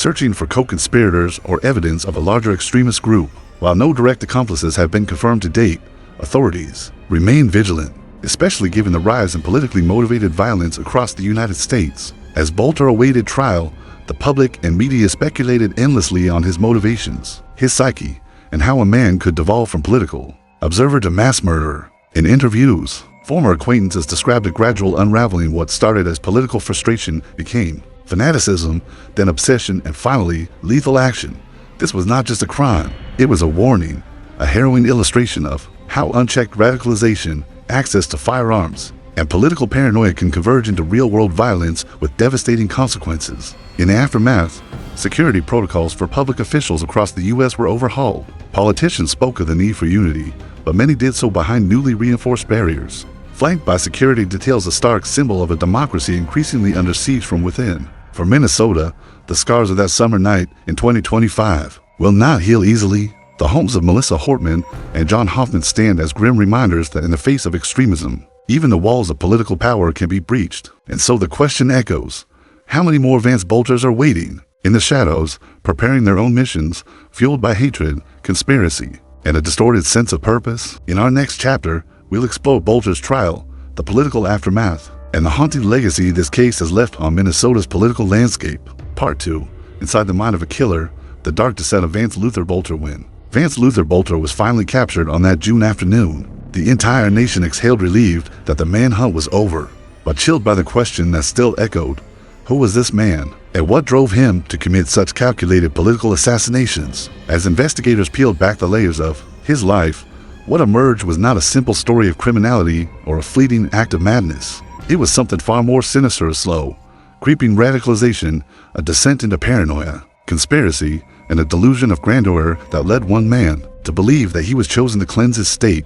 searching for co-conspirators or evidence of a larger extremist group. While no direct accomplices have been confirmed to date, authorities remain vigilant, especially given the rise in politically motivated violence across the United States. As Boelter awaited trial, the public and media speculated endlessly on his motivations, his psyche, and how a man could devolve from political observer to mass murderer. In interviews, former acquaintances described a gradual unraveling. What started as political frustration became fanaticism, then obsession, and finally lethal action. This was not just a crime, it was a warning, a harrowing illustration of how unchecked radicalization, access to firearms, and political paranoia can converge into real-world violence with devastating consequences. In the aftermath, security protocols for public officials across the U.S. were overhauled. Politicians spoke of the need for unity, but many did so behind newly reinforced barriers. Flanked by security details, a stark symbol of a democracy increasingly under siege from within. For Minnesota, the scars of that summer night in 2025 will not heal easily. The homes of Melissa Hortman and John Hoffman stand as grim reminders that in the face of extremism, even the walls of political power can be breached. And so the question echoes, how many more Vance Boelters are waiting in the shadows, preparing their own missions, fueled by hatred, conspiracy, and a distorted sense of purpose? In our next chapter, we'll explore Boelter's trial, the political aftermath, and the haunting legacy this case has left on Minnesota's political landscape. Part 2. Inside the Mind of a Killer, the dark descent of Vance Luther Boelter. When Vance Luther Boelter was finally captured on that June afternoon, the entire nation exhaled relieved that the manhunt was over, but chilled by the question that still echoed, who was this man, and what drove him to commit such calculated political assassinations? As investigators peeled back the layers of his life, what emerged was not a simple story of criminality or a fleeting act of madness. It was something far more sinister, a slow, creeping radicalization, a descent into paranoia, conspiracy, and a delusion of grandeur that led one man to believe that he was chosen to cleanse his state,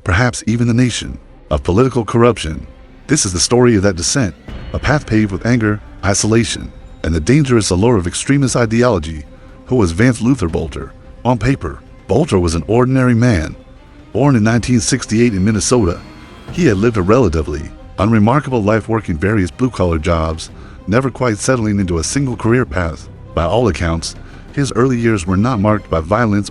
perhaps even the nation, of political corruption. This is the story of that descent, a path paved with anger, isolation, and the dangerous allure of extremist ideology. Who was Vance Luther Boelter? On paper, Boelter was an ordinary man. Born in 1968 in Minnesota, he had lived a relatively unremarkable life working various blue-collar jobs, never quite settling into a single career path. By all accounts, his early years were not marked by violence